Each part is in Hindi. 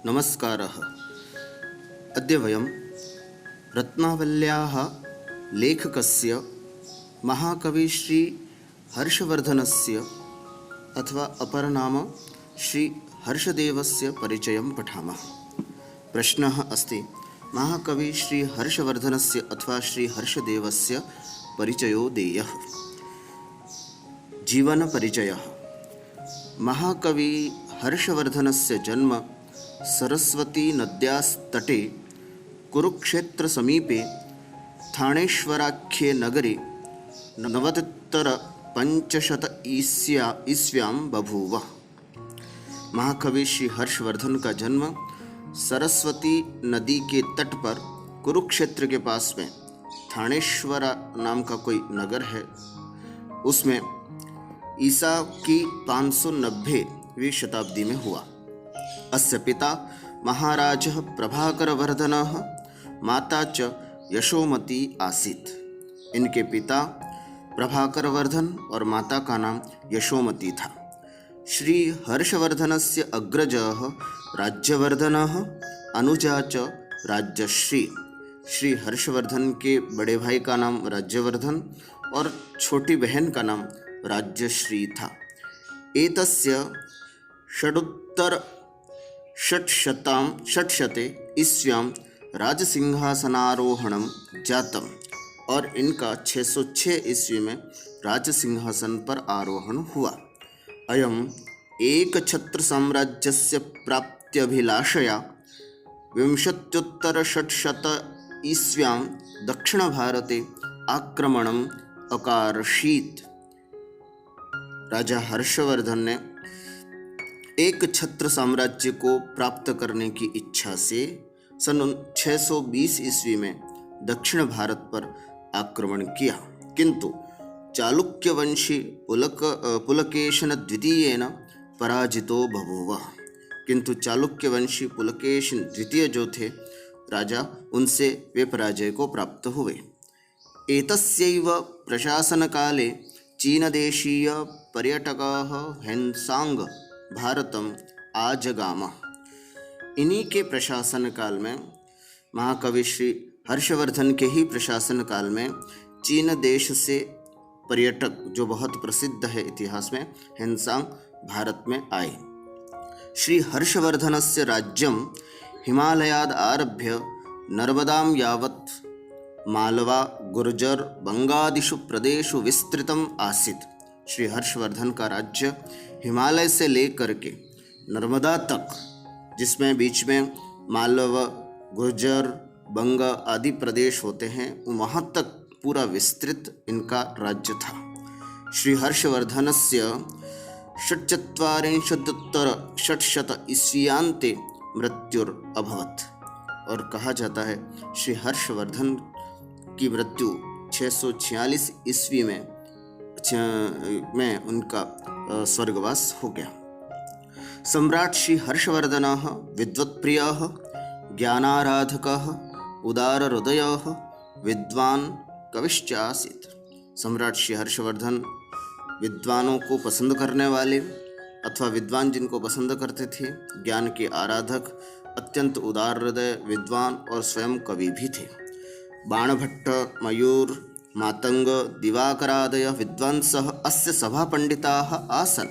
नमस्कारः। अद्य वयं रत्नावल्याः लेखकस्य महाकवि श्री हर्षवर्धनस्य अथवा अपरनाम श्री हर्षदेवस्य परिचयं पठामः। प्रश्नः अस्ति, महाकवि श्री हर्षवर्धनस्य अथवा श्री हर्षदेवस्य परिचयो देयः। जीवनपरिचयः। महाकवि हर्षवर्धनस्य जन्म सरस्वती नद्यास्तटे कुरुक्षेत्रसमीपे थाणेश्वराख्ये नगरे 90-500 ईस्व्यां बभूव। महाकवि श्री हर्षवर्धन का जन्म सरस्वती नदी के तट पर कुरुक्षेत्र के पास में थानेश्वरा नाम का कोई नगर है, उसमें ईसा की 590वीं शताब्दी में हुआ। अस्य पिता महाराजः प्रभाकरवर्धनः, माता च यशोमती आसीत्। इनके पिता प्रभाकरवर्धन और माता का नाम यशोमती था। श्री हर्षवर्धनस्य अग्रजः राज्यवर्धनः, अनुजा च राज्यश्री। श्री हर्षवर्धन के बड़े भाई का नाम राज्यवर्धन और छोटी बहन का नाम राज्यश्री था। एतस्य षट्शते ईस्व्यां राजसिंहासनारोहणं जातम् और इनका 606 ईस्वी में राजसिंहासन पर आरोहण हुआ। अयम् एकछत्रसाम्राज्यस्य प्राप्त्यभिलाषया 20-षट्शत ईस्व्यां दक्षिणभारते आक्रमणम् अकारषीत्। राजा हर्षवर्धन ने एक छत्र साम्राज्य को प्राप्त करने की इच्छा से सन 620 ईस्वी में दक्षिण भारत पर आक्रमण किया, किंतु चालुक्यवंशी पुलकेशन द्वितीयेन पराजितो बभूव। किंतु चालुक्यवंशी पुलकेशन द्वितीय जो थे राजा, उनसे वे पराजय को प्राप्त हुए। एतस्यैव प्रशासनकाले चीनदेशीय पर्यटकः हेन्सांग भारतम आजगाम। इन्हीं के प्रशासन काल में, महाकवि श्री हर्षवर्धन के ही प्रशासन काल में, चीन देश से पर्यटक जो बहुत प्रसिद्ध है इतिहास में, हेन्सांग भारत में आए। श्री हर्षवर्धनस्य राज्यं हिमालयाद आरभ्य नर्मदां यावत् मालवा गुर्जर बंगादिषु प्रदेशु विस्तृतम आसीत्। श्री हर्षवर्धन का राज्य हिमालय से लेकर के नर्मदा तक, जिसमें बीच में मालवा गुर्जर बंग आदि प्रदेश होते हैं, वहाँ तक पूरा विस्तृत इनका राज्य था। श्री हर्षवर्धनस्य 44-षट्शत ईस्व्यान्ते मृत्युरभवत्। और कहा जाता है श्री हर्षवर्धन की मृत्यु 646 ईस्वी में उनका स्वर्गवास हो गया। सम्राट श्री हर्षवर्धनः विद्वत्प्रियः, ज्ञानाराधकः, उदारहृदयः, विद्वान् कविश्च आसीत्। सम्राट श्री हर्षवर्धन विद्वानों को पसंद करने वाले अथवा विद्वान जिनको पसंद करते थे, ज्ञान के आराधक, अत्यंत उदार हृदय, विद्वान और स्वयं कवि भी थे। बाणभट्ट, मयूर, मातंग, दिवाकरादय विद्वांसः अस्य सभापंडिताः आसन्।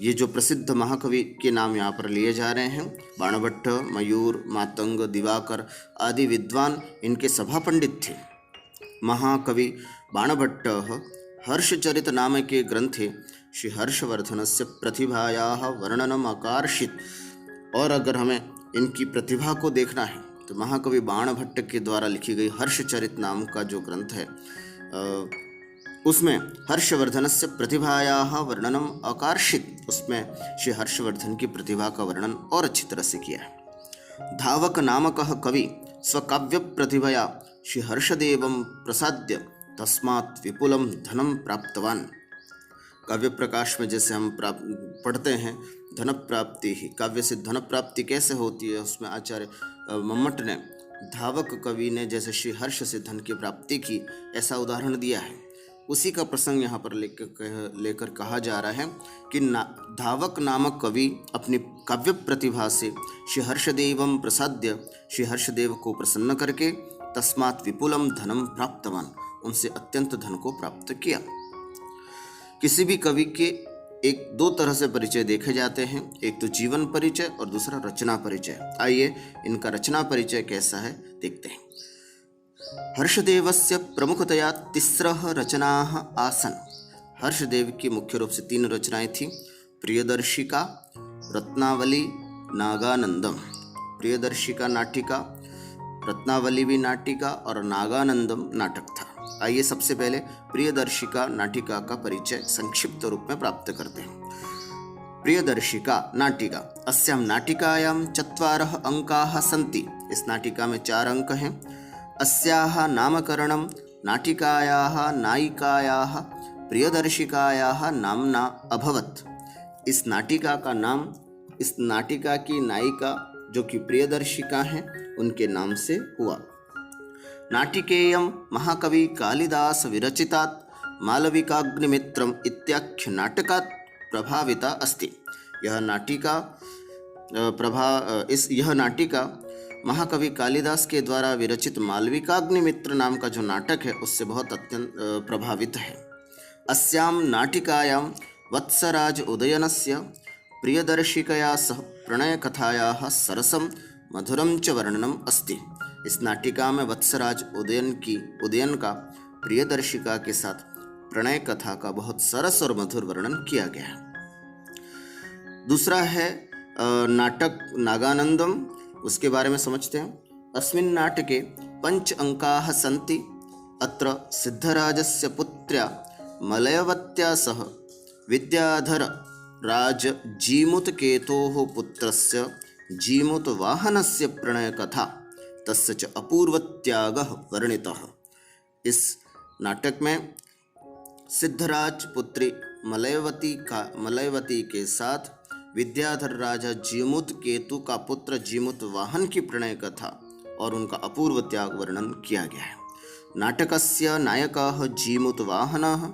ये जो प्रसिद्ध महाकवि के नाम यहाँ पर लिए जा रहे हैं, बाणभट्ट, मयूर, मातंग, दिवाकर आदि विद्वान इनके सभापंडित थे। महाकवि बाणभट्टः हर्षचरित नाम के ग्रंथे श्री हर्षवर्धनस्य प्रतिभायाः वर्णनम् अकार्षीत्। और अगर हमें इनकी प्रतिभा को देखना है तो महाकवि बाणभट्ट के द्वारा लिखी गई हर्षचरित नाम का जो ग्रंथ है, उसमें हर्षवर्धनस्य प्रतिभायाः वर्णनम् अकार्षीत्, उसमें श्री हर्षवर्धन की प्रतिभा का वर्णन और अच्छी तरह से किया है। धावक नामकः कवि स्वकाव्य प्रतिभया श्री हर्षदेवं प्रसाद्य तस्मात् विपुलं धनं प्राप्तवान्। काव्य प्रकाश में जैसे हम पढ़ते हैं धन प्राप्ति ही, काव्य से धन प्राप्ति कैसे होती है, उसमें आचार्य मम्मट ने, धावक कवि ने जैसे श्री हर्ष से धन की प्राप्ति की, ऐसा उदाहरण दिया है। उसी का प्रसंग यहाँ पर लेकर कहा जा रहा है कि धावक नामक कवि अपनी काव्य प्रतिभा से श्री हर्षदेवम प्रसाद्य श्री हर्षदेव को प्रसन्न करके तस्मात् विपुलम धनम प्राप्तवान, उनसे अत्यंत धन को प्राप्त किया। किसी भी कवि के एक दो तरह से परिचय देखे जाते हैं, एक तो जीवन परिचय और दूसरा रचना परिचय। आइए इनका रचना परिचय कैसा है देखते हैं। हर्षदेवस्य प्रमुखतया तिस्रः रचनाः आसन्। हर्षदेव की मुख्य रूप से 3 रचनाएं थी, प्रियदर्शिका, रत्नावली, नागानंदम। प्रियदर्शिका नाटिका, रत्नावली भी नाटिका और नागानंदम नाटक था। आइए सबसे पहले प्रियदर्शिका नाटिका का परिचय संक्षिप्त रूप में प्राप्त करते हैं। प्रियदर्शिका नाटिका। अस्यां नाटिकायां 4 अंकाः सन्ति। इस नाटिका में 4 अंक हैं। अस्याः नामकरणं नाटिकायाः नायिकायाः प्रियदर्शिकायाः नाम्ना अभवत्। इस नाटिका का नाम इस नाटिका की नायिका जो कि प्रियदर्शिका हैं उनके नाम से हुआ। नाटिकेयं महाकवि कालिदास विरचितात् मालविकाग्निमित्रम इत्याख्य नाटकात् प्रभाविता अस्ति। यह नाटिका महाकवि कालिदास के द्वारा विरचित मालविकाग्निमित्र नाम का जो नाटक है उससे बहुत अत्यंत प्रभावित है। अस्यां नाटिकायां वत्सराज उदयनस्य प्रियदर्शिकया सह प्रणयकथायाः सरसं मधुरं च वर्णनम् अस्ति। इस नाटिका में वत्सराज उदयन का प्रियदर्शिका के साथ प्रणय कथा का बहुत सरस और मधुर वर्णन किया गया है। दूसरा है नाटक नागानंदम, उसके बारे में समझते हैं। अस्मिन् नाटके 5 अंकाः सन्ति। अत्र सिद्धराजस्य पुत्र्या मलयवत्या सह विद्याधर राज जीमूतकेतोः पुत्रस्य जीमूतवाहनस्य प्रणयकथा तस्य च अपूर्वत्यागः वर्णितः। इस नाटक में सिद्धराज पुत्री मलयवती के साथ विद्याधर राजा जीमूत केतु का पुत्र जीमूत वाहन की प्रणय कथा और उनका अपूर्व त्याग वर्णन किया गया है। नाटकस्य नायकाः जीमूत वाहनः,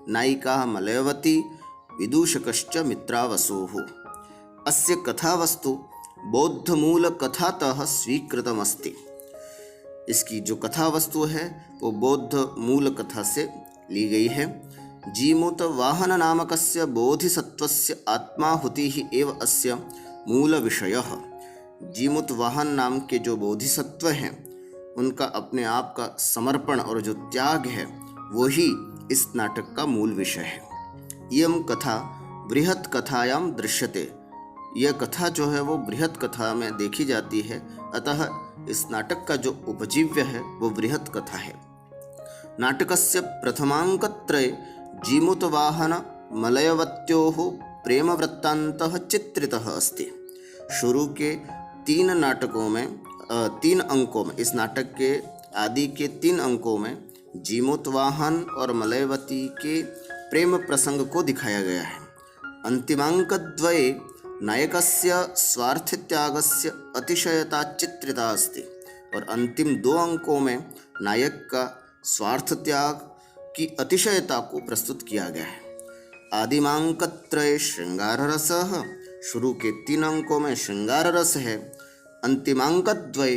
नायिका मलयवती, विदूषकश्च मित्रावसुः। अस्य कथावस्तु बौद्धमूल कथातः स्वीकृतमस्ति। इसकी जो कथा वस्तु है वो बौद्ध मूल कथा से ली गई है। जीमूत वाहन नामकस्य बोधिसत्वस्य आत्माहुतिः एव अस्य मूल विषयः। जीमूत वाहन नाम के जो बोधिसत्व हैं उनका अपने आप का समर्पण और जो त्याग है वही इस नाटक का मूल विषय है। इयं कथा बृहत् कथायां दृश्यते। यह कथा जो है वो बृहत् कथा में देखी जाती है, अतः इस नाटक का जो उपजीव्य है वो बृहत् कथा है। नाटकस्य प्रथमांकत्रये जीमूतवाहन मलयवत्योः प्रेमवृत्तान्तः चित्रितः अस्ति। शुरू के 3 अंकों में इस नाटक के आदि के 3 अंकों में जीमूतवाहन और मलयवती के प्रेम प्रसंग को दिखाया गया है। अंतिमांकद्वये नायकस्य स्वार्थत्यागस्य अतिशयता चित्रिता अस्ति और अंतिम 2 अंकों में नायक का स्वार्थ त्याग की अतिशयता को प्रस्तुत किया गया है। आदिमांकत्रये श्रृंगार रसः। शुरू के 3 अंकों में श्रृंगार रस है। अंतिमांकद्वये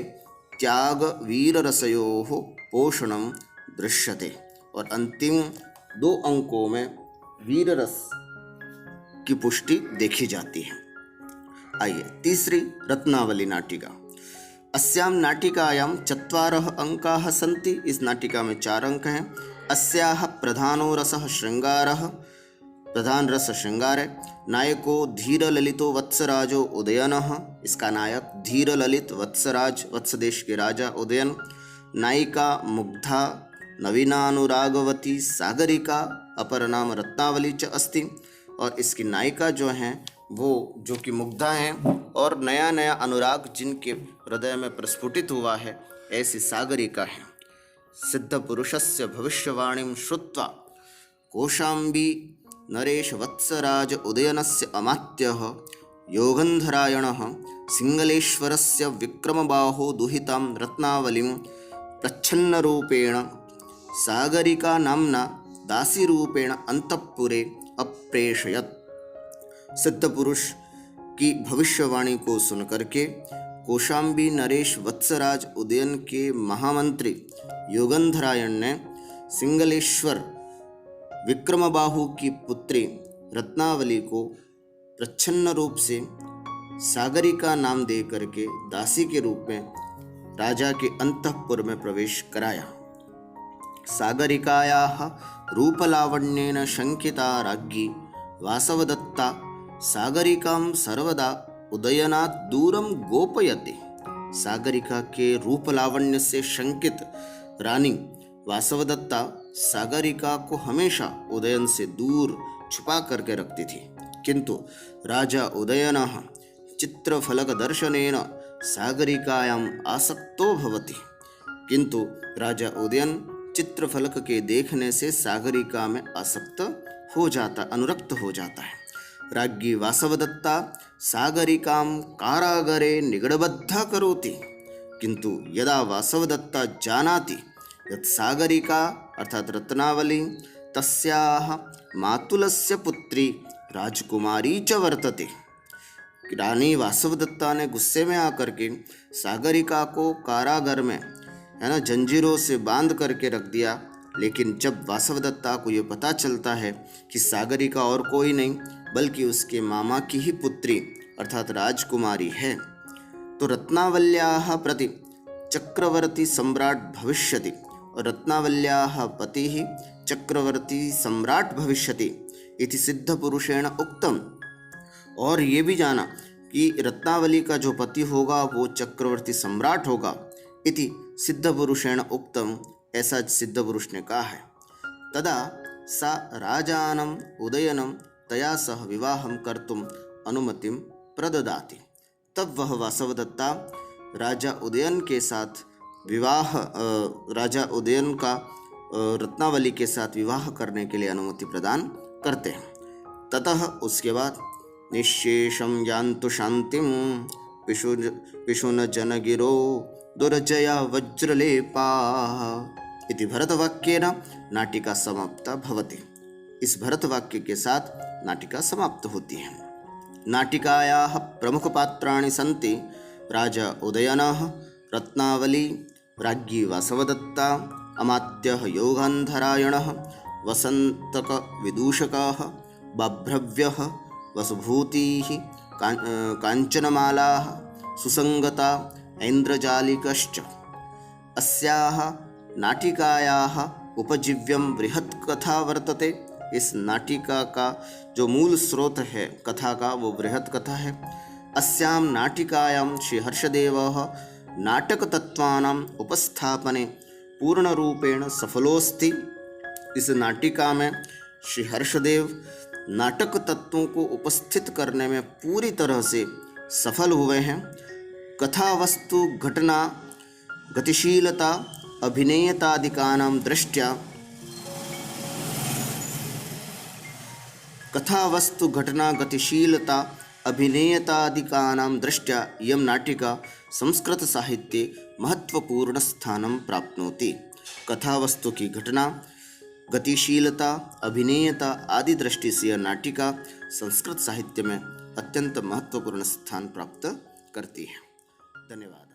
त्याग वीर रसयोः पोषणं दृश्यते और अंतिम 2 अंकों में वीर रस की पुष्टि देखी जाती है। आइए तीसरी रत्नावली नाटिका। अस्यां नाटिकायां 4 अंकाः सन्ति। इस नाटिका में 4 अंक हैं। अस्याः प्रधानो रसः श्रृंगारः। प्रधान रस श्रृंगार है। नायको धीरललितो वत्सराजो उदयनः। इसका नायक धीरललित वत्सराज, वत्सदेश के राजा उदयन। नायिका मुग्धा नवीनानुरागवती सागरिका, अपर नाम रत्नावली च अस्ति। और इसकी नायिका जो हैं वो जो कि मुग्धा हैं और नया नया अनुराग जिनके हृदय में प्रस्फुटित हुआ है ऐसी सागरिका है। सिद्ध पुरुषस्य भविष्यवाणीं श्रुत्वा कोशाम्बी नरेश वत्सराज उदयनस्य अमात्यः योगन्धरायणः सिंगलेश्वरस्य विक्रमबाहो दुहितां रत्नावलीं प्रच्छन्नरूपेण सागरिका नाम्ना दासी रूपेण अंतःपुरे अप्रेषयत। सिद्ध पुरुष की भविष्यवाणी को सुनकर के कौशाम्बी नरेश वत्सराज उदयन के महामंत्री योगंधरायण ने सिंगलेश्वर विक्रमबाहु की पुत्री रत्नावली को प्रच्छन्न रूप से सागरिका नाम दे करके दासी के रूप में राजा के अंतःपुर में प्रवेश कराया। सागरिकायाः रूपलावण्येन शंकिता राज्ञी वासवदत्ता सागरिकां सर्वदा उदयनात् दूरम गोपयते। सागरिका के रूप लावण्य से शंकित रानी वासवदत्ता सागरिका को हमेशा उदयन से दूर छुपा करके रखती थी, किंतु राजा उदयनः चित्रफलक दर्शनेन सागरिकायाम् आसक्तो भवति। किंतु राजा उदयन चित्रफलक के देखने से सागरिका में आसक्त हो जाता, अनुरक्त हो जाता है। राज्ञी वासवदत्ता सागरिकां कारागरे निगडबद्धा करोति, किंतु यदा वासवदत्ता जानाति यत् सागरिका अर्थात रत्नावली तस्याः मातुलस्य पुत्री राजकुमारी च वर्तते। रानी वासवदत्ता ने गुस्से में आकर के सागरिका को कारागर में जंजीरों से बांध करके रख दिया। लेकिन जब वासवदत्ता को ये पता चलता है कि सागरिका और कोई नहीं बल्कि उसके मामा की ही पुत्री अर्थात राजकुमारी है, तो रत्नावल्याः प्रति चक्रवर्ती सम्राट भविष्यति और रत्नावल्याः पतिः चक्रवर्ती सम्राट भविष्यति इति सिद्ध पुरुषेण उक्तम। और ये भी जाना कि रत्नावली का जो पति होगा वो चक्रवर्ती सम्राट होगा, इति सिद्ध पुरुषेण उक्तम, ऐसा सिद्ध पुरुष ने कहा है। तदा सा राजानम उदयनम तया सह विवाहम कर्तुम अनुमतिम प्रददाति। तब वह वासवदत्ता राजा उदयन के साथ राजा उदयन का रत्नावली के साथ विवाह करने के लिए अनुमति प्रदान करते हैं। ततः उसके बाद निशेषम यान्तु शांतिम पिशुन जनगिरो दुर्जया वज्रलेपा इति भरतवाक्येन नाटिका समाप्ता भवति। इस भरतवाक्य के साथ नाटिका समाप्त होती है। नाटिकायाः प्रमुख पात्राणि सन्ति राजा उदयनः, रत्नावली, राज्ञी वासवदत्ता, अमात्यः योगन्धरायणः, वसन्तक विदूषकः, बाभ्रव्यः, वसुभूतिः, काञ्चनमालाः, सुसंगता, ऐन्द्रजालिकश्च। अस्याः नाटिकायाः उपजीव्यं बृहत् कथा वर्तते। इस नाटिका का जो मूल स्रोत है कथा का वो बृहत् कथा है। अस्यां नाटिकायां श्री हर्षदेवः नाटक तत्वानां उपस्थापने पूर्ण रूपेण सफलोस्ति। इस नाटिका में श्री हर्षदेव नाटक तत्वों को उपस्थित करने में पूरी तरह से सफल हुए हैं। कथा वस्तु घटना गतिशीलता अभिनेयतादिकानां दृष्ट्या कथा वस्तु घटना गतिशीलता अभिनेयतादिकानां दृष्ट्या इयं नाटिका संस्कृत साहित्ये महत्वपूर्ण स्थानं प्राप्नोति। कथा वस्तु की घटना गतिशीलता अभिनेयता आदि दृष्टि से यह नाटिका संस्कृत साहित्य में अत्यंत महत्वपूर्ण स्थान प्राप्त करती है। धन्यवाद।